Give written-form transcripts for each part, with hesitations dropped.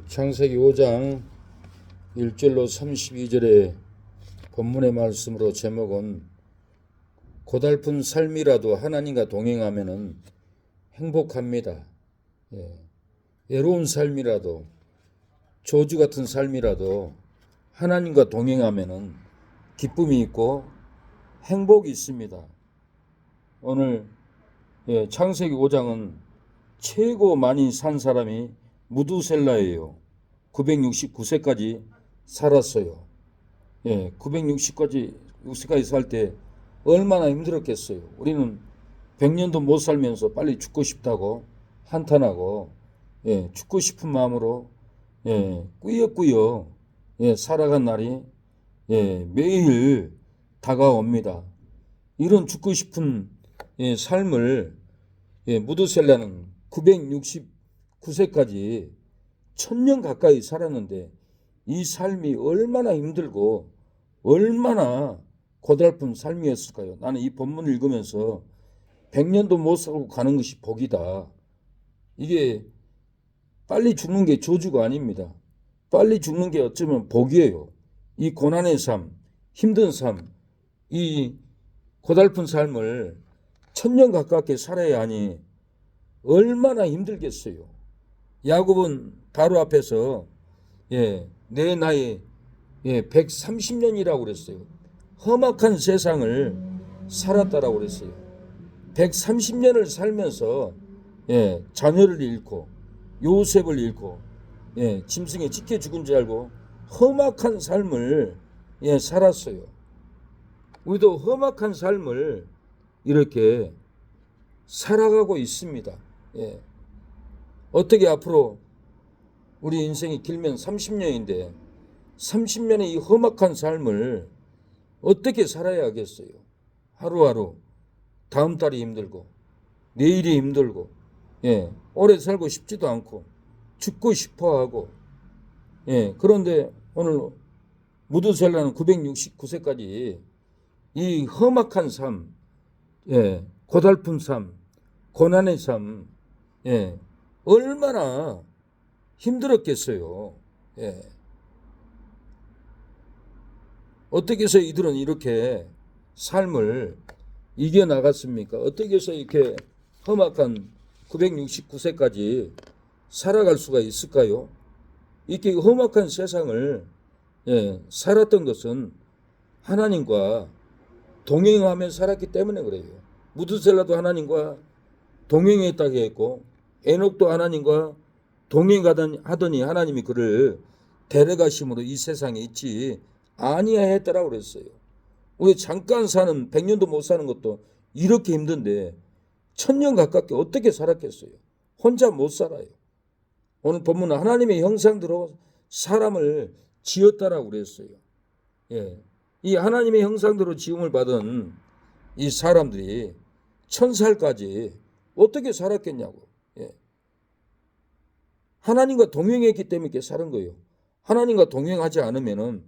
창세기 5장 1절로 32절의 본문의 말씀으로 제목은 고달픈 삶이라도 하나님과 동행하면은 행복합니다. 외로운 삶이라도 저주 같은 삶이라도 하나님과 동행하면은 기쁨이 있고 행복이 있습니다. 오늘 창세기 5장은 최고 많이 산 사람이 무두셀라예요. 969세까지 살았어요. 960세까지 살 때 얼마나 힘들었겠어요. 우리는 100년도 못 살면서 빨리 죽고 싶다고 한탄하고 죽고 싶은 마음으로 꾸역꾸역 살아간 날이 매일 다가옵니다. 이런 죽고 싶은 삶을 무두셀라는 969세까지 1000년 가까이 살았는데 이 삶이 얼마나 힘들고 얼마나 고달픈 삶이었을까요? 나는 이 본문을 읽으면서 100년도 못 살고 가는 것이 복이다. 이게 빨리 죽는 게 저주가 아닙니다. 빨리 죽는 게 어쩌면 복이에요. 이 고난의 삶, 힘든 삶, 이 고달픈 삶을 1000년 가깝게 살아야 하니 얼마나 힘들겠어요. 야곱은 바로 앞에서 내 나이 130년이라고 그랬어요. 험악한 세상을 살았다라고 그랬어요. 130년을 살면서 자녀를 잃고 요셉을 잃고 짐승에 찢겨 죽은 줄 알고 험악한 삶을 살았어요. 우리도 험악한 삶을 이렇게 살아가고 있습니다. 어떻게 앞으로 우리 인생이 길면 30년인데 30년의 이 험악한 삶을 어떻게 살아야 하겠어요? 하루하루 다음 달이 힘들고 내일이 힘들고 오래 살고 싶지도 않고 죽고 싶어하고 그런데 오늘 무두셀라는 969세까지 이 험악한 삶, 고달픈 삶, 고난의 삶 얼마나 힘들었겠어요. 어떻게 해서 이들은 이렇게 삶을 이겨나갔습니까? 어떻게 해서 이렇게 험악한 969세까지 살아갈 수가 있을까요? 이렇게 험악한 세상을 살았던 것은 하나님과 동행하며 살았기 때문에 그래요. 무두셀라도 하나님과 동행했다고 했고 에녹도 하나님과 동행하더니 하나님이 그를 데려가심으로 이 세상에 있지 아니하였더라고 그랬어요. 우리 잠깐 사는 100년도 못 사는 것도 이렇게 힘든데 1000년 가깝게 어떻게 살았겠어요? 혼자 못 살아요. 오늘 본문은 하나님의 형상대로 사람을 지었다라고 그랬어요. 이 하나님의 형상대로 지음을 받은 이 사람들이 1000살까지 어떻게 살았겠냐고. 하나님과 동행했기 때문에 이렇게 사는 거예요. 하나님과 동행하지 않으면은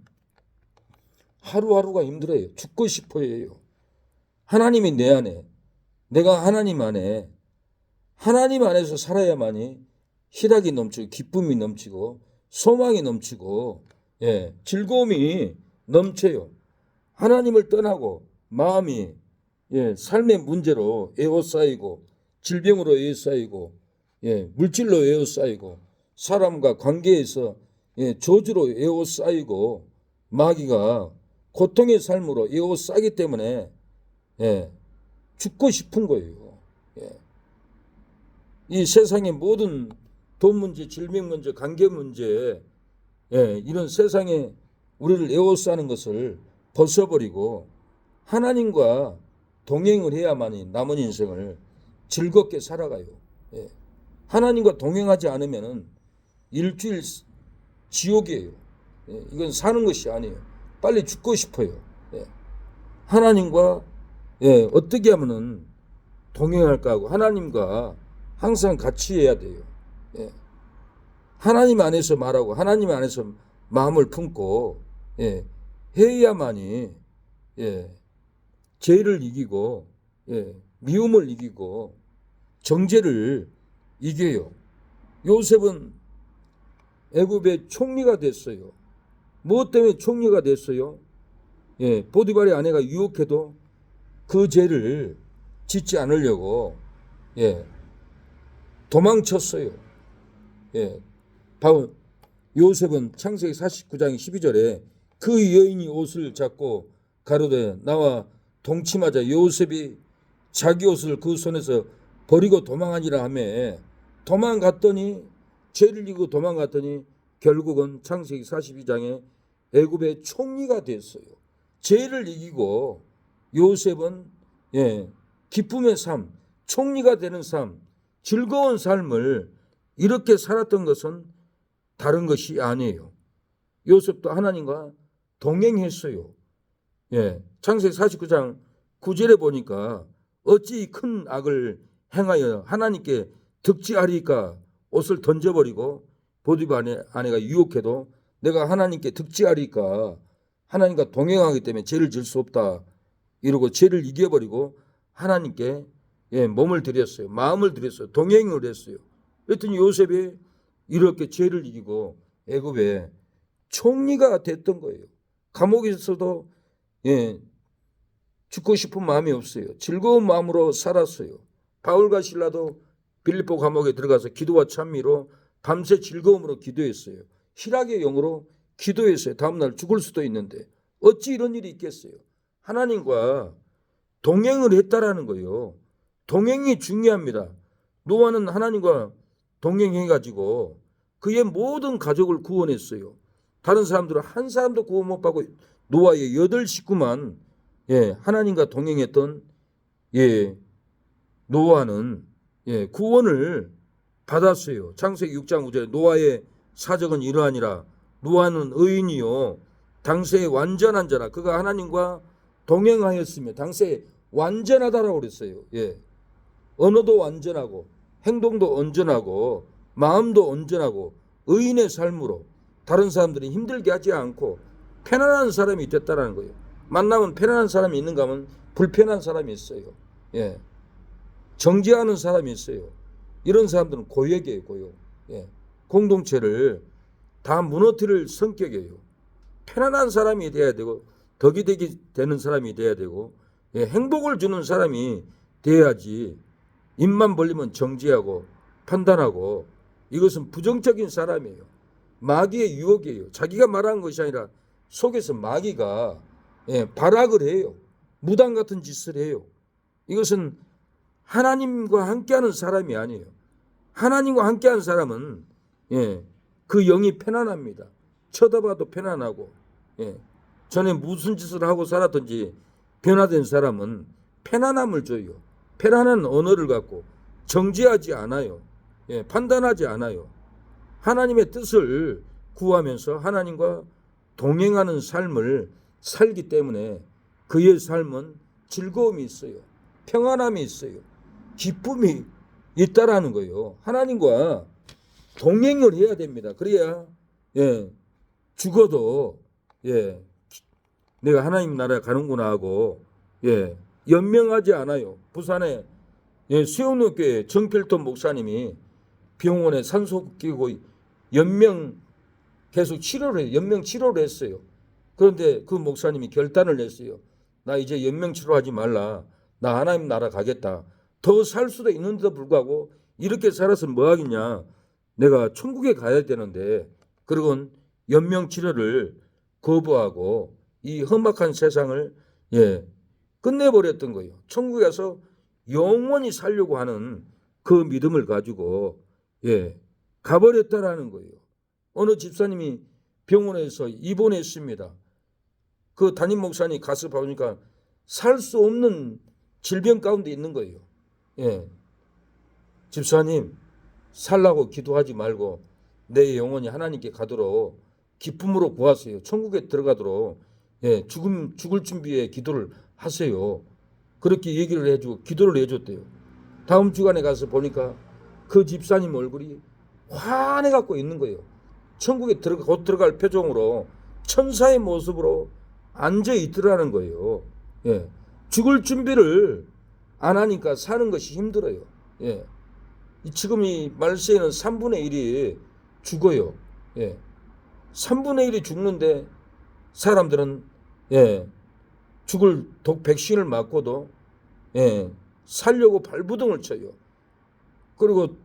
하루하루가 힘들어요. 죽고 싶어요. 하나님이 내 안에, 내가 하나님 안에, 하나님 안에서 살아야만이 희락이 넘치고 기쁨이 넘치고 소망이 넘치고 즐거움이 넘쳐요. 하나님을 떠나고 마음이 삶의 문제로 에워싸이고 질병으로 에워싸이고 물질로 에워싸이고 사람과 관계에서 저주로 에워싸이고 마귀가 고통의 삶으로 에워싸기 때문에 죽고 싶은 거예요. 이 세상의 모든 돈 문제, 질병 문제, 관계 문제 이런 세상에 우리를 에워싸는 것을 벗어버리고 하나님과 동행을 해야만이 남은 인생을 즐겁게 살아가요. 하나님과 동행하지 않으면은 일주일 지옥이에요. 이건 사는 것이 아니에요. 빨리 죽고 싶어요. 하나님과 어떻게 하면은 동행할까 하고 하나님과 항상 같이 해야 돼요. 하나님 안에서 말하고 하나님 안에서 마음을 품고 해야만이 죄를 이기고 미움을 이기고 정죄를 이겨요. 요셉은 애굽의 총리가 됐어요. 무엇 때문에 총리가 됐어요? 예, 보디발의 아내가 유혹해도 그 죄를 짓지 않으려고 예, 도망쳤어요. 예, 바로 요셉은 창세기 49장 12절에 그 여인이 옷을 잡고 가로되 나와 동침하자. 요셉이 자기 옷을 그 손에서 버리고 도망하니라 하며 도망갔더니 죄를 지고 도망갔더니 결국은 창세기 42장에 애굽의 총리가 됐어요. 죄를 이기고 요셉은 기쁨의 삶, 총리가 되는 삶, 즐거운 삶을 이렇게 살았던 것은 다른 것이 아니에요. 요셉도 하나님과 동행했어요. 창세기 49장 9절에 보니까 어찌 큰 악을 행하여 하나님께 득지하리까. 옷을 던져버리고 보디발 아내가 유혹해도 내가 하나님께 득지하리까. 하나님과 동행하기 때문에 죄를 질 수 없다. 이러고 죄를 이겨버리고 하나님께 몸을 드렸어요. 마음을 드렸어요. 동행을 했어요. 그랬더니 요셉이 이렇게 죄를 이기고 애굽의 총리가 됐던 거예요. 감옥에서도 죽고 싶은 마음이 없어요. 즐거운 마음으로 살았어요. 바울과 실라도 빌립보 감옥에 들어가서 기도와 찬미로 밤새 즐거움으로 기도했어요. 희락의 영으로 기도했어요. 다음날 죽을 수도 있는데 어찌 이런 일이 있겠어요. 하나님과 동행을 했다라는 거예요. 동행이 중요합니다. 노아는 하나님과 동행해가지고 그의 모든 가족을 구원했어요. 다른 사람들은 한 사람도 구원 못 받고 노아의 8 식구만 하나님과 동행했던 노아는 구원을 받았어요. 창세기 6장 5절에 노아의 사적은 이러하니라. 노아는 의인이요 당시에 완전한 자라. 그가 하나님과 동행하였으며 당시에 완전하다라고 그랬어요. 언어도 완전하고 행동도 온전하고 마음도 온전하고 의인의 삶으로 다른 사람들이 힘들게 하지 않고 편안한 사람이 됐다라는 거예요. 만나면 편안한 사람이 있는가 하면 불편한 사람이 있어요. 정죄하는 사람이 있어요. 이런 사람들은 고역이에요. 고역. 공동체를 다 무너뜨릴 성격이에요. 편안한 사람이 돼야 되고 덕이 되는 사람이 돼야 되고 행복을 주는 사람이 돼야지. 입만 벌리면 정죄하고 판단하고 이것은 부정적인 사람이에요. 마귀의 유혹이에요. 자기가 말하는 것이 아니라 속에서 마귀가 발악을 해요. 무당 같은 짓을 해요. 이것은 하나님과 함께하는 사람이 아니에요. 하나님과 함께하는 사람은 그 영이 편안합니다. 쳐다봐도 편안하고 전에 무슨 짓을 하고 살았든지 변화된 사람은 편안함을 줘요. 편안한 언어를 갖고 정죄하지 않아요. 판단하지 않아요. 하나님의 뜻을 구하면서 하나님과 동행하는 삶을 살기 때문에 그의 삶은 즐거움이 있어요. 평안함이 있어요. 기쁨이 있다라는 거예요. 하나님과 동행을 해야 됩니다. 그래야 죽어도 내가 하나님 나라에 가는구나 하고 연명하지 않아요. 부산에 수영로교회 정필돈 목사님이 병원에 산소 끼고 연명 계속 치료를 해요. 연명 치료를 했어요. 그런데 그 목사님이 결단을 했어요. 나 이제 연명 치료하지 말라. 나 하나님 나라 가겠다. 더 살 수도 있는데도 불구하고 이렇게 살아서 뭐 하겠냐. 내가 천국에 가야 되는데 그러곤 연명 치료를 거부하고 이 험악한 세상을 끝내버렸던 거예요. 천국에 가서 영원히 살려고 하는 그 믿음을 가지고 가버렸다라는 거예요. 어느 집사님이 병원에서 입원했습니다. 그 담임 목사님이 가서 보니까 살 수 없는 질병 가운데 있는 거예요. 집사님 살라고 기도하지 말고 내 영혼이 하나님께 가도록 기쁨으로 구하세요. 천국에 들어가도록 죽을 준비에 기도를 하세요. 그렇게 얘기를 해주고 기도를 해줬대요. 다음 주간에 가서 보니까 그 집사님 얼굴이 환해갖고 있는 거예요. 천국에 곧 들어갈 표정으로 천사의 모습으로 앉아 있더라는 거예요. 죽을 준비를 안 하니까 사는 것이 힘들어요. 지금 이 말세에는 3분의 1이 죽어요. 예. 3분의 1이 죽는데 사람들은 예. 죽을 독 백신을 맞고도 예. 살려고 발부동을 쳐요. 그리고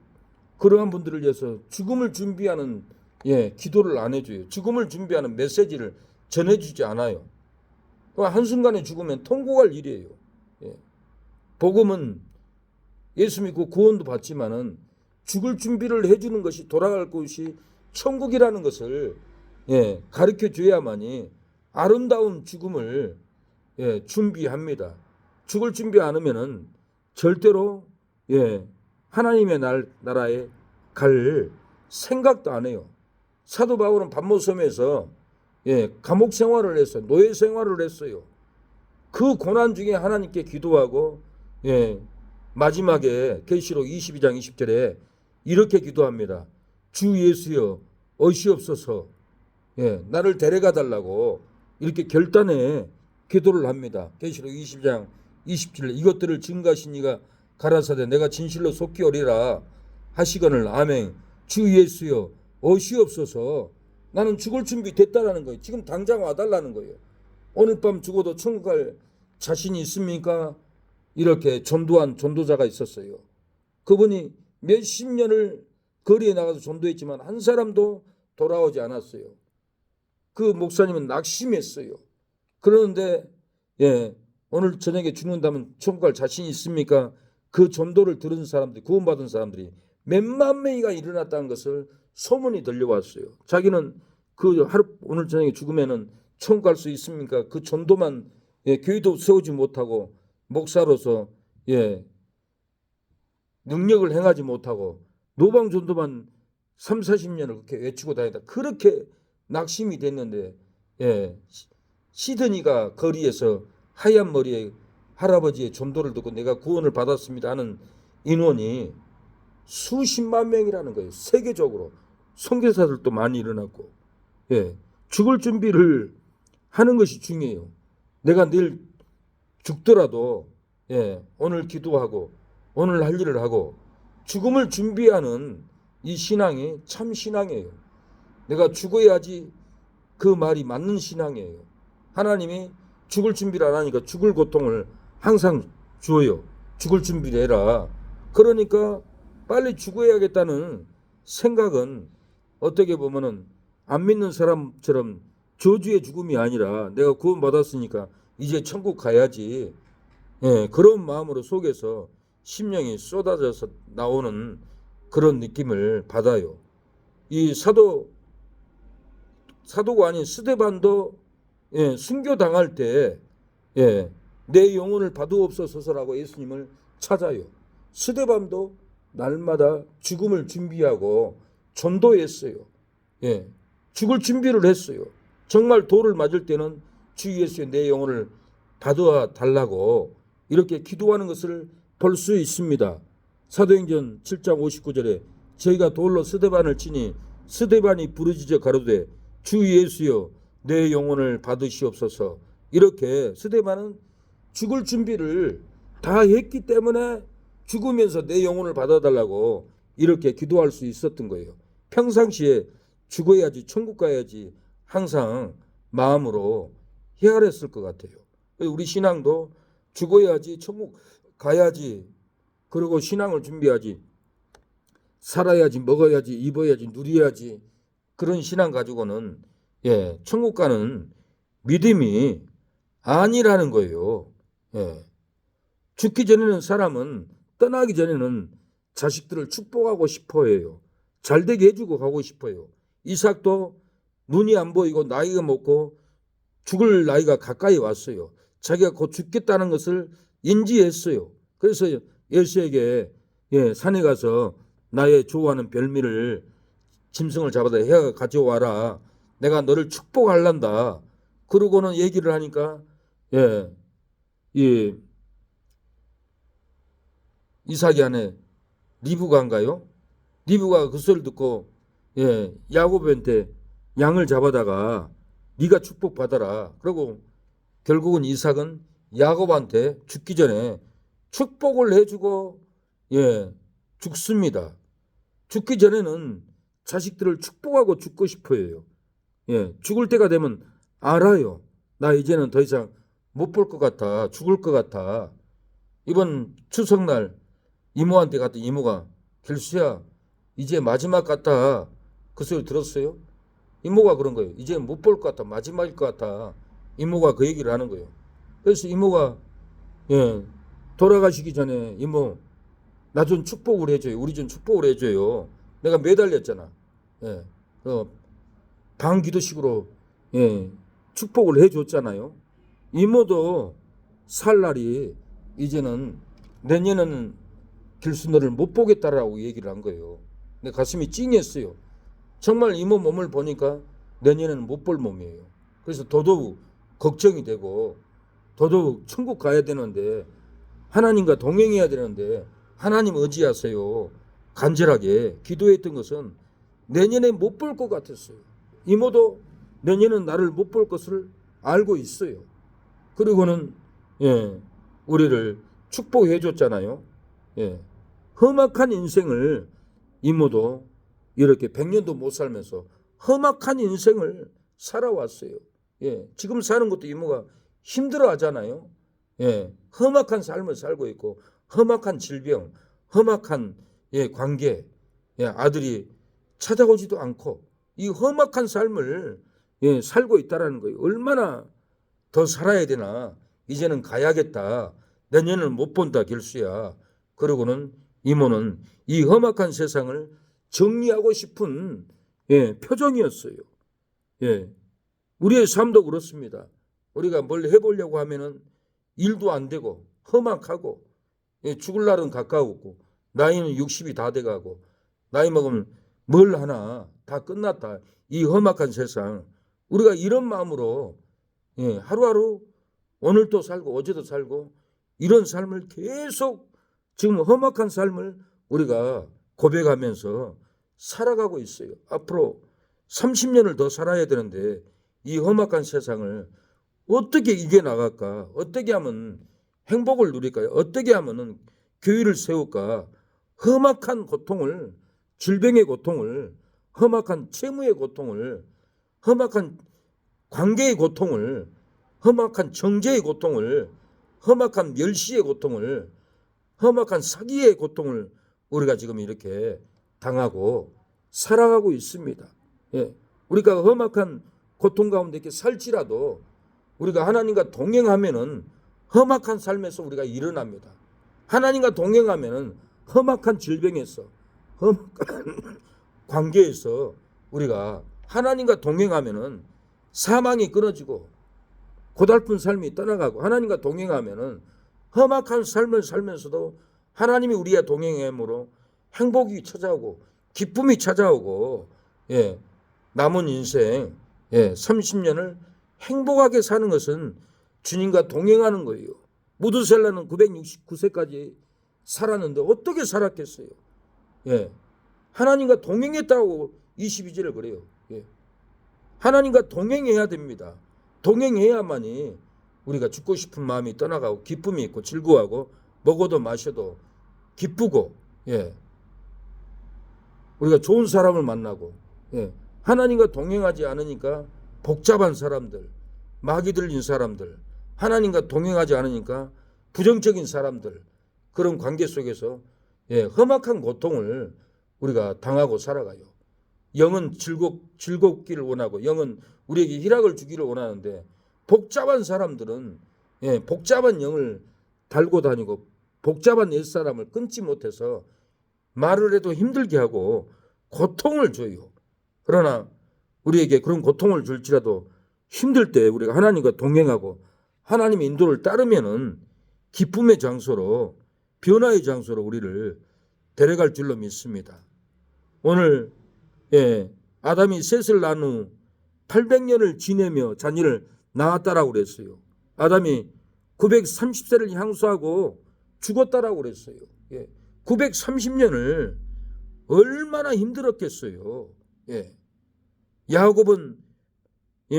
그러한 분들을 위해서 죽음을 준비하는 예. 기도를 안 해줘요. 죽음을 준비하는 메시지를 전해주지 않아요. 한순간에 죽으면 통곡할 일이에요. 예. 복음은 예수 믿고 구원도 받지만은 죽을 준비를 해주는 것이 돌아갈 곳이 천국이라는 것을 예, 가르쳐 줘야만이 아름다운 죽음을 예, 준비합니다. 죽을 준비 안 하면은 절대로 예, 하나님의 나라에 갈 생각도 안 해요. 사도 바울은 pat모섬에서 예, 감옥 생활을 했어요. 노예 생활을 했어요. 그 고난 중에 하나님께 기도하고 예, 마지막에 계시록 22장 20절에 이렇게 기도합니다. 주 예수여 어시옵소서 예, 나를 데려가 달라고 이렇게 결단에 기도를 합니다. 계시록 22장 20절 이것들을 증거하신 이가 가라사대 내가 진실로 속히 오리라 하시거늘 아멘. 주 예수여 어시옵소서 나는 죽을 준비 됐다라는 거예요. 지금 당장 와달라는 거예요. 오늘 밤 죽어도 천국 갈 자신이 있습니까? 이렇게 전도한 전도자가 있었어요. 그분이 몇십 년을 거리에 나가서 전도했지만 한 사람도 돌아오지 않았어요. 그 목사님은 낙심했어요. 그러는데 예, 오늘 저녁에 죽는다면 천국 갈 자신이 있습니까? 그 전도를 들은 사람들이 구원받은 사람들이 몇만 명이가 일어났다는 것을 소문이 들려왔어요. 자기는 그 하루 오늘 저녁에 죽으면은 천국 갈 수 있습니까? 그 전도만 예, 교회도 세우지 못하고 목사로서 예, 능력을 행하지 못하고 노방 전도만 3, 40년을 그렇게 외치고 다니다. 그렇게 낙심이 됐는데 예, 시드니가 거리에서 하얀 머리에 할아버지의 전도를 듣고 내가 구원을 받았습니다 하는 인원이 수십만 명이라는 거예요. 세계적으로 선교사들도 많이 일어났고 예, 죽을 준비를 하는 것이 중요해요. 내가 내일 죽더라도 예, 오늘 기도하고 오늘 할 일을 하고 죽음을 준비하는 이 신앙이 참 신앙이에요. 내가 죽어야지 그 말이 맞는 신앙이에요. 하나님이 죽을 준비를 안 하니까 죽을 고통을 항상 줘요. 죽을 준비를 해라. 그러니까 빨리 죽어야겠다는 생각은 어떻게 보면은 안 믿는 사람처럼 저주의 죽음이 아니라 내가 구원받았으니까 이제 천국 가야지. 예, 그런 마음으로 속에서 심령이 쏟아져서 나오는 그런 느낌을 받아요. 이 사도가 아닌 스데반도 예, 순교당할 때 예, 내 영혼을 받으옵소서라고 예수님을 찾아요. 스데반도 날마다 죽음을 준비하고 전도했어요. 예, 죽을 준비를 했어요. 정말 돌을 맞을 때는 주 예수의 내 영혼을 받아 달라고 이렇게 기도하는 것을 볼 수 있습니다. 사도행전 7장 59절에 저희가 돌로 스데반을 치니 스데반이 부르짖어 가로되 주 예수여 내 영혼을 받으시옵소서. 이렇게 스데반은 죽을 준비를 다 했기 때문에 죽으면서 내 영혼을 받아달라고 이렇게 기도할 수 있었던 거예요. 평상시에 죽어야지 천국 가야지 항상 마음으로 헤아렸을 것 같아요. 우리 신앙도 죽어야지 천국 가야지 그리고 신앙을 준비하지 살아야지 먹어야지 입어야지 누려야지 그런 신앙 가지고는 예, 천국 가는 믿음이 아니라는 거예요. 예. 죽기 전에는 사람은 떠나기 전에는 자식들을 축복하고 싶어 해요. 잘되게 해주고 가고 싶어요. 이삭도 눈이 안 보이고 나이가 먹고 죽을 나이가 가까이 왔어요. 자기가 곧 죽겠다는 것을 인지했어요. 그래서 엘시에게 예, 산에 가서 나의 좋아하는 별미를 짐승을 잡아다 해가 가져와라. 내가 너를 축복할란다. 그러고는 얘기를 하니까 예, 이 이삭이 아내 리브가인가요? 리브가 그 소리를 듣고 예, 야곱한테 양을 잡아다가 네가 축복받아라. 그리고 결국은 이삭은 야곱한테 죽기 전에 축복을 해주고 예, 죽습니다. 죽기 전에는 자식들을 축복하고 죽고 싶어 해요. 예, 죽을 때가 되면 알아요. 나 이제는 더 이상 못 볼 것 같아. 죽을 것 같아. 이번 추석날 이모한테 갔더니 이모가 길수야 이제 마지막 같다. 그 소리 들었어요? 이모가 그런 거예요. 이제 못 볼 것 같아. 마지막일 것 같아. 이모가 그 얘기를 하는 거예요. 그래서 이모가 돌아가시기 전에 이모 나 좀 축복을 해줘요. 우리 좀 축복을 해줘요. 내가 매달렸잖아. 방기도식으로 축복을 해줬잖아요. 이모도 살 날이 이제는 내년에는 길수 너를 못 보겠다라고 얘기를 한 거예요. 내 가슴이 찡했어요. 정말 이모 몸을 보니까 내년에는 못 볼 몸이에요. 그래서 더더욱 걱정이 되고 더더욱 천국 가야 되는데 하나님과 동행해야 되는데 하나님 의지하세요. 간절하게 기도했던 것은 내년에 못 볼 것 같았어요. 이모도 내년은 나를 못 볼 것을 알고 있어요. 그리고는 우리를 축복해 줬잖아요. 험악한 인생을 이모도 이렇게 100년도 못 살면서 험악한 인생을 살아왔어요. 지금 사는 것도 이모가 힘들어 하잖아요. 험악한 삶을 살고 있고 험악한 질병, 험악한 관계, 아들이 찾아오지도 않고 이 험악한 삶을 살고 있다라는 거예요. 얼마나 더 살아야 되나. 이제는 가야겠다. 내년은 못 본다 길수야. 그러고는 이모는 이 험악한 세상을 정리하고 싶은 표정이었어요. 우리의 삶도 그렇습니다. 우리가 뭘 해보려고 하면은 일도 안 되고 험악하고 죽을 날은 가까웠고 나이는 60이 다 돼가고 나이 먹으면 뭘 하나 다 끝났다. 이 험악한 세상 우리가 이런 마음으로 하루하루 오늘도 살고 어제도 살고 이런 삶을 계속 지금 험악한 삶을 우리가 고백하면서 살아가고 있어요. 앞으로 30년을 더 살아야 되는데 이 험악한 세상을 어떻게 이겨나갈까? 어떻게 하면 행복을 누릴까요? 어떻게 하면 교회를 세울까? 험악한 고통을, 질병의 고통을, 험악한 채무의 고통을, 험악한 관계의 고통을, 험악한 정죄의 고통을, 험악한 멸시의 고통을, 험악한 사기의 고통을 우리가 지금 이렇게 당하고 살아가고 있습니다. 우리가 험악한 고통 가운데 이렇게 살지라도 우리가 하나님과 동행하면은 험악한 삶에서 우리가 일어납니다. 하나님과 동행하면은 험악한 질병에서 험악한 관계에서 우리가 하나님과 동행하면은 사망이 끊어지고 고달픈 삶이 떠나가고 하나님과 동행하면은 험악한 삶을 살면서도 하나님이 우리와 동행함으로 행복이 찾아오고 기쁨이 찾아오고 남은 인생 30년을 행복하게 사는 것은 주님과 동행하는 거예요. 무드셀라는 969세까지 살았는데 어떻게 살았겠어요? 하나님과 동행했다고 22절을 그래요. 하나님과 동행해야 됩니다. 동행해야만이 우리가 죽고 싶은 마음이 떠나가고 기쁨이 있고 즐거워하고 먹어도 마셔도 기쁘고 우리가 좋은 사람을 만나고 하나님과 동행하지 않으니까 복잡한 사람들, 마귀 들린 사람들, 하나님과 동행하지 않으니까 부정적인 사람들 그런 관계 속에서 험악한 고통을 우리가 당하고 살아가요. 영은 즐겁기를 원하고 영은 우리에게 희락을 주기를 원하는데 복잡한 사람들은 복잡한 영을 달고 다니고 복잡한 옛사람을 끊지 못해서 말을 해도 힘들게 하고 고통을 줘요. 그러나 우리에게 그런 고통을 줄지라도 힘들 때 우리가 하나님과 동행하고 하나님의 인도를 따르면은 기쁨의 장소로 변화의 장소로 우리를 데려갈 줄로 믿습니다. 오늘 아담이 셋을 낳은 후 800년을 지내며 자녀를 낳았다라고 그랬어요. 아담이 930세를 향수하고 죽었다라고 그랬어요. 930년을 얼마나 힘들었겠어요. 야곱은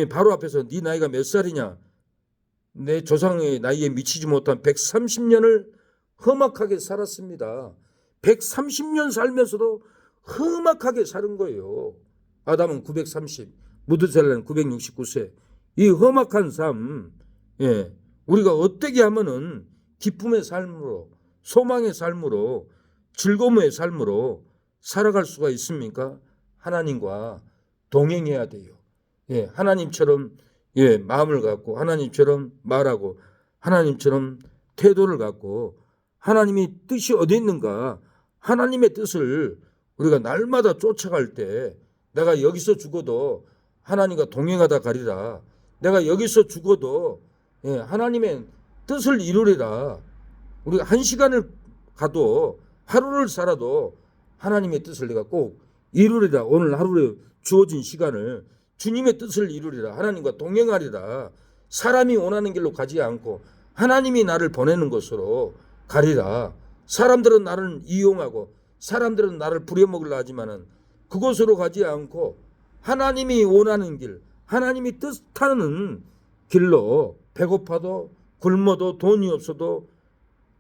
바로 앞에서 네 나이가 몇 살이냐? 내 조상의 나이에 미치지 못한 130년을 험악하게 살았습니다. 130년 살면서도 험악하게 사는 거예요. 아담은 930, 무드셀라는 969세. 이 험악한 삶, 우리가 어떻게 하면은 기쁨의 삶으로, 소망의 삶으로, 즐거움의 삶으로 살아갈 수가 있습니까? 하나님과 동행해야 돼요. 하나님처럼 마음을 갖고, 하나님처럼 말하고, 하나님처럼 태도를 갖고, 하나님이 뜻이 어디 있는가? 하나님의 뜻을 우리가 날마다 쫓아갈 때, 내가 여기서 죽어도 하나님과 동행하다 가리라. 내가 여기서 죽어도 하나님의 뜻을 이루리라. 우리가 한 시간을 가도, 하루를 살아도 하나님의 뜻을 내가 꼭 이루리라. 오늘 하루에 주어진 시간을 주님의 뜻을 이루리라. 하나님과 동행하리라. 사람이 원하는 길로 가지 않고 하나님이 나를 보내는 곳으로 가리라. 사람들은 나를 이용하고 사람들은 나를 부려먹으려 하지만은 그곳으로 가지 않고 하나님이 원하는 길, 하나님이 뜻하는 길로 배고파도 굶어도 돈이 없어도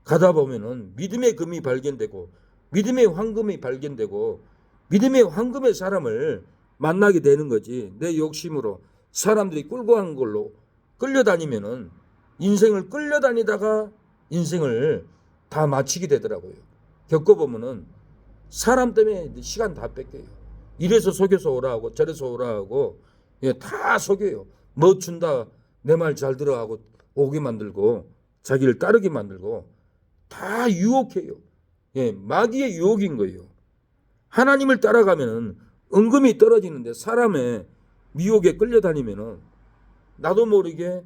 가다 보면은 믿음의 금이 발견되고 믿음의 황금이 발견되고 믿음의 황금의 사람을 만나게 되는 거지. 내 욕심으로 사람들이 끌고 가는 걸로 끌려다니면은 인생을 끌려다니다가 인생을 다 마치게 되더라고요. 겪어보면은 사람 때문에 시간 다 뺏겨요. 이래서 속여서 오라 하고 저래서 오라 하고 다 속여요. 뭐 준다 내 말 잘 들어 하고 오게 만들고 자기를 따르게 만들고 다 유혹해요. 마귀의 유혹인 거예요. 하나님을 따라가면은 은금이 떨어지는데 사람의 미혹에 끌려다니면은 나도 모르게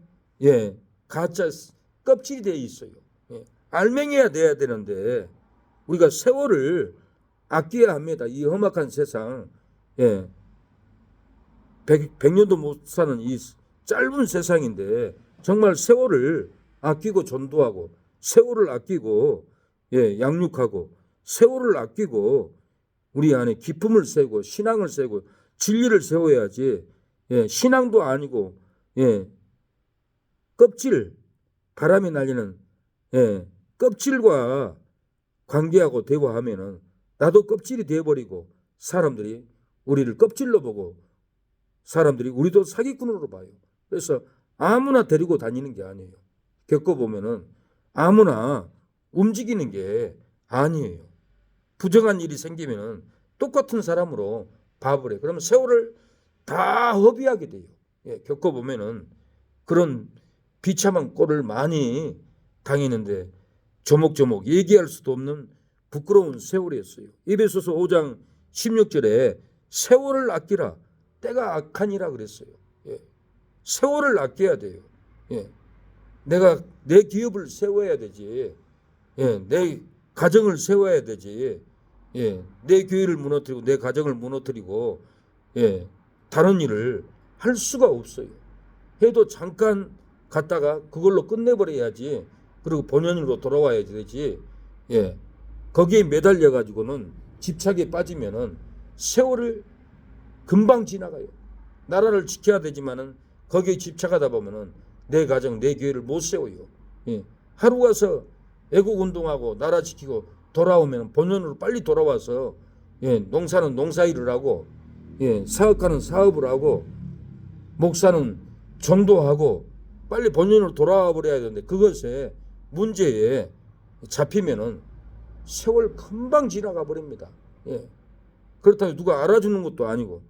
가짜 껍질이 돼 있어요. 알맹이야 돼야 되는데 우리가 세월을 아껴야 합니다. 이 험악한 세상, 100년도 못 사는 이 짧은 세상인데 정말 세월을 아끼고 전도하고 세월을 아끼고 양육하고 세월을 아끼고 우리 안에 기쁨을 세우고 신앙을 세우고 진리를 세워야지. 신앙도 아니고 껍질 바람이 날리는 껍질과 관계하고 대화하면은 나도 껍질이 되어버리고 사람들이 우리를 껍질로 보고 사람들이 우리도 사기꾼으로 봐요. 그래서 아무나 데리고 다니는 게 아니에요. 겪어보면은 아무나 움직이는 게 아니에요. 부정한 일이 생기면은 똑같은 사람으로 봐버려요. 그러면 세월을 다 허비하게 돼요. 겪어보면은 그런 비참한 꼴을 많이 당했는데 조목조목 얘기할 수도 없는 부끄러운 세월이었어요. 에베소서 5장 16절에 세월을 아끼라 때가 악하니라 그랬어요. 세월을 아껴야 돼요. 내가 내 기업을 세워야 되지. 내 가정을 세워야 되지. 내 교회를 무너뜨리고 내 가정을 무너뜨리고 다른 일을 할 수가 없어요. 해도 잠깐 갔다가 그걸로 끝내버려야지. 그리고 본연으로 돌아와야 되지. 거기에 매달려 가지고는 집착에 빠지면은 세월을 금방 지나가요. 나라를 지켜야 되지만은 거기에 집착하다 보면은 내 가정, 내 교회를 못 세워요. 하루 가서 애국 운동하고 나라 지키고 돌아오면 본연으로 빨리 돌아와서 농사는 농사일을 하고 사업가는 사업을 하고 목사는 전도하고 빨리 본연으로 돌아와 버려야 되는데 그것에 문제에 잡히면은 세월 금방 지나가 버립니다. 그렇다고 누가 알아주는 것도 아니고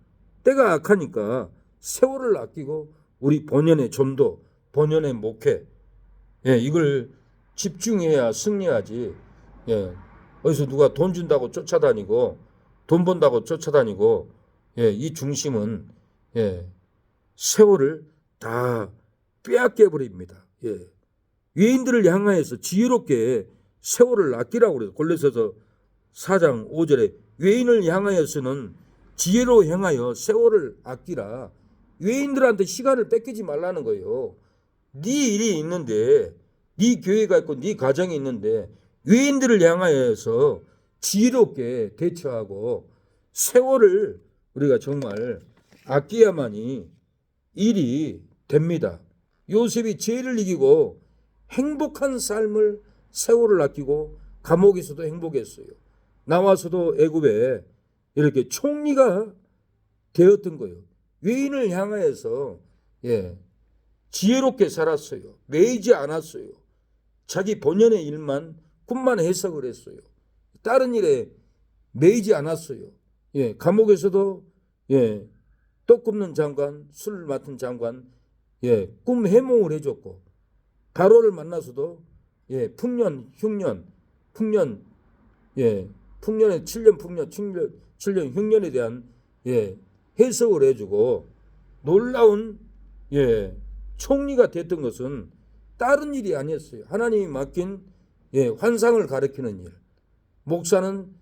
때가 악하니까 세월을 아끼고 우리 본연의 전도, 본연의 목회 이걸 집중해야 승리하지. 어디서 누가 돈 준다고 쫓아다니고 돈 번다고 쫓아다니고 이 중심은 세월을 다 빼앗겨 버립니다. 외인들을 향하여서 지혜롭게 세월을 아끼라고 그래요. 골로새서 4장 5절에 외인을 향하여서는 지혜로 행하여 세월을 아끼라. 외인들한테 시간을 뺏기지 말라는 거예요. 네 일이 있는데 네 교회가 있고 네 가정이 있는데 외인들을 향하여서 지혜롭게 대처하고 세월을 우리가 정말 아껴야만이 일이 됩니다. 요셉이 죄를 이기고 행복한 삶을 세월을 아끼고 감옥에서도 행복했어요. 나와서도 애굽에 이렇게 총리가 되었던 거예요. 외인을 향하여서 지혜롭게 살았어요. 매이지 않았어요. 자기 본연의 일만 꿈만 해석을 했어요. 다른 일에 매이지 않았어요. 감옥에서도 떡 굽는 장관, 술 맡은 장관, 꿈 해몽을 해줬고, 바로를 만나서도 풍년, 흉년, 풍년의 7년 풍년, 7년 흉년에 대한 해석을 해주고, 놀라운 총리가 됐던 것은 다른 일이 아니었어요. 하나님이 맡긴 환상을 가리키는 일, 목사는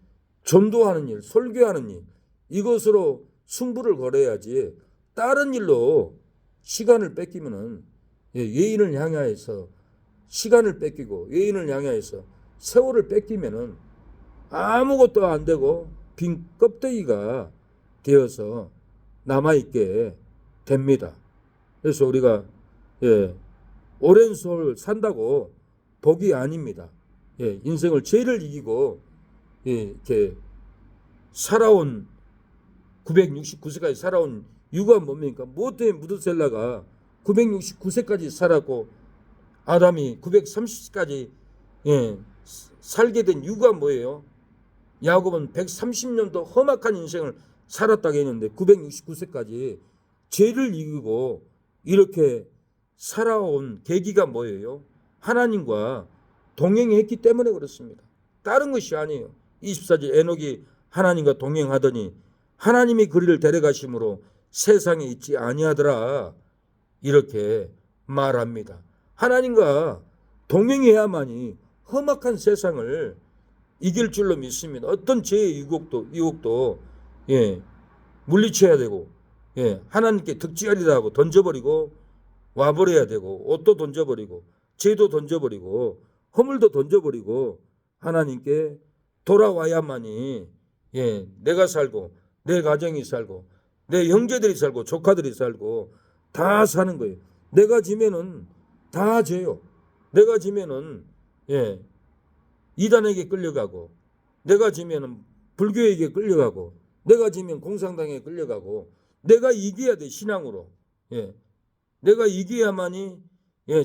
전도하는 일, 설교하는 일, 이것으로 승부를 걸어야지 다른 일로 시간을 뺏기면은 예인을 향하여서 시간을 뺏기고 예인을 향하여서 세월을 뺏기면은 아무것도 안 되고 빈 껍데기가 되어서 남아있게 됩니다. 그래서 우리가 오랜 세월 산다고 복이 아닙니다. 인생을 죄를 이기고 이렇게 살아온 969세까지 살아온 이유가 뭡니까? 무엇 때문에 무드셀라가 969세까지 살았고 아담이 930세까지 살게 된 이유가 뭐예요? 야곱은 130년도 험악한 인생을 살았다고 했는데 969세까지 죄를 이기고 이렇게 살아온 계기가 뭐예요? 하나님과 동행했기 때문에 그렇습니다. 다른 것이 아니에요. 24절 에녹이 하나님과 동행하더니 하나님이 그리를 데려가심으로 세상에 있지 아니하더라, 이렇게 말합니다. 하나님과 동행해야만이 험악한 세상을 이길 줄로 믿습니다. 어떤 죄의 유혹도 물리쳐야 되고 하나님께 득지하리라 하고 던져버리고 와버려야 되고, 옷도 던져버리고 죄도 던져버리고 허물도 던져버리고 하나님께 돌아와야만이 내가 살고 내 가정이 살고 내 형제들이 살고 조카들이 살고 다 사는 거예요. 내가 지면은 다 죄요. 내가 지면은 이단에게 끌려가고, 내가 지면은 불교에게 끌려가고, 내가 지면 공산당에 끌려가고, 내가 이겨야 돼. 신앙으로. 내가 이겨야만이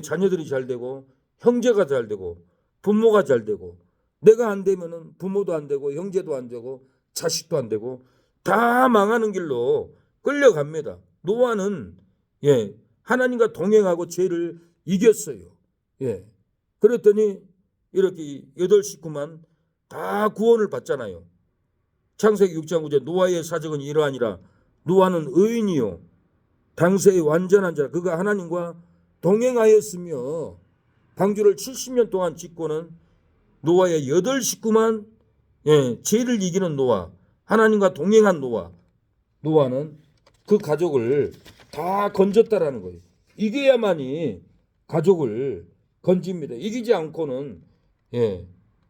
자녀들이 잘 되고 형제가 잘 되고 부모가 잘 되고, 내가 안 되면은 부모도 안 되고 형제도 안 되고 자식도 안 되고 다 망하는 길로 끌려갑니다. 노아는 하나님과 동행하고 죄를 이겼어요. 그랬더니 이렇게 8 식구만 다 구원을 받잖아요. 창세기 6장 9절 노아의 사정은 이러하니라. 노아는 의인이요 당세의 완전한 자라. 그가 하나님과 동행하였으며 방주를 70년 동안 짓고는 노아의 8 식구만 죄를 이기는 노아, 하나님과 동행한 노아는 그 가족을 다 건졌다라는 거예요. 이겨야만이 가족을 건집니다. 이기지 않고는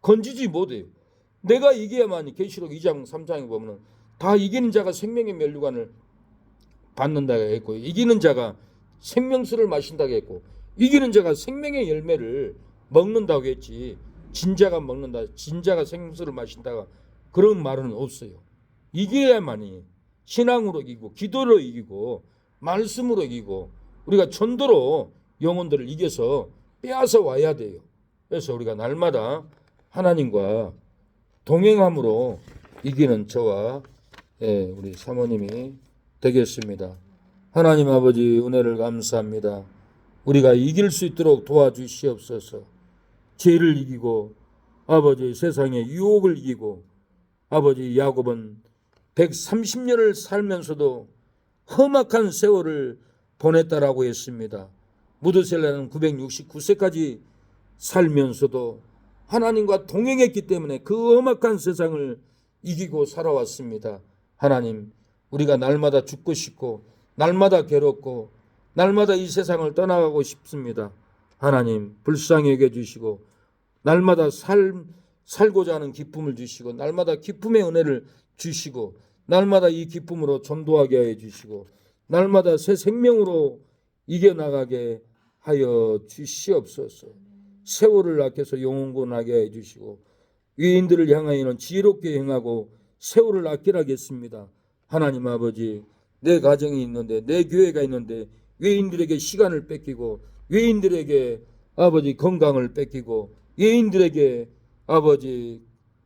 건지지 못해요. 내가 이겨야만이. 계시록 2장 3장에 보면 다 이기는 자가 생명의 면류관을 받는다고 했고, 이기는 자가 생명수를 마신다고 했고, 이기는 자가 생명의 열매를 먹는다고 했지, 진자가 먹는다, 진자가 생명수를 마신다가 그런 말은 없어요. 이겨야만이 신앙으로 이기고 기도로 이기고 말씀으로 이기고 우리가 전도로 영혼들을 이겨서 빼앗아 와야 돼요. 그래서 우리가 날마다 하나님과 동행함으로 이기는 저와 우리 사모님이 되겠습니다. 하나님 아버지 은혜를 감사합니다. 우리가 이길 수 있도록 도와주시옵소서. 죄를 이기고 아버지 세상의 유혹을 이기고, 아버지 야곱은 130년을 살면서도 험악한 세월을 보냈다라고 했습니다. 무드셀라는 969세까지 살면서도 하나님과 동행했기 때문에 그 험악한 세상을 이기고 살아왔습니다. 하나님, 우리가 날마다 죽고 싶고 날마다 괴롭고 날마다 이 세상을 떠나가고 싶습니다. 하나님, 불쌍히 여겨주시고 날마다 살고자 하는 기쁨을 주시고 날마다 기쁨의 은혜를 주시고 날마다 이 기쁨으로 전도하게 해주시고 날마다 새 생명으로 이겨나가게 하여 주시옵소서. 세월을 아껴서 영원군하게 해주시고 위인들을 향하여는 지혜롭게 행하고 세월을 아끼라겠습니다. 하나님 아버지, 내 가정이 있는데, 내 교회가 있는데 외인들에게 시간을 뺏기고, 외인들에게 아버지 건강을 뺏기고, 외인들에게 아버지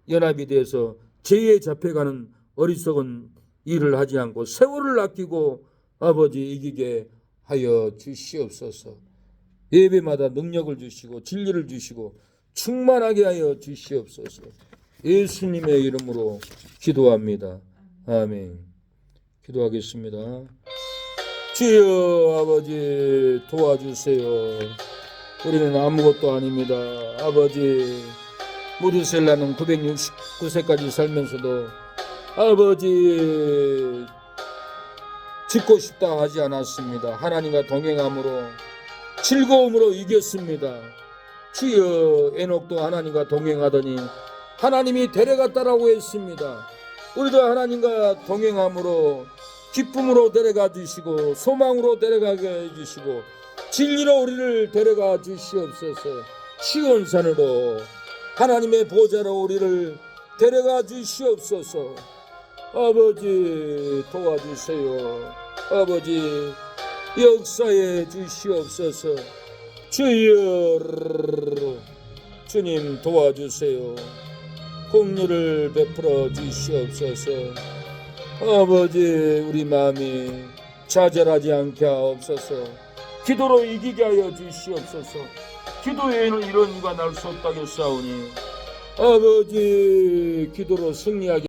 연합이 돼서 죄에 잡혀가는 어리석은 일을 하지 않고 세월을 아끼고 아버지 이기게 하여 주시옵소서. 예배마다 능력을 주시고 진리를 주시고 충만하게 하여 주시옵소서. 예수님의 이름으로 기도합니다. 아멘. 기도하겠습니다. 주여 아버지 도와주세요. 우리는 아무것도 아닙니다. 아버지 무드셀라는 969세까지 살면서도 아버지 죽고 싶다 하지 않았습니다. 하나님과 동행함으로 즐거움으로 이겼습니다. 주여 에녹도 하나님과 동행하더니 하나님이 데려갔다라고 했습니다. 우리도 하나님과 동행함으로 기쁨으로 데려가 주시고 소망으로 데려가게 해주시고 진리로 우리를 데려가 주시옵소서. 시온산으로 하나님의 보좌로 우리를 데려가 주시옵소서. 아버지 도와주세요. 아버지 역사해 주시옵소서. 주여 주님 도와주세요. 공유를 베풀어 주시옵소서. 아버지 우리 마음이 좌절하지 않게 하옵소서. 기도로 이기게 하여 주시옵소서. 기도 외에는 이런 이가 날 수 없다고 싸우니 아버지 기도로 승리하게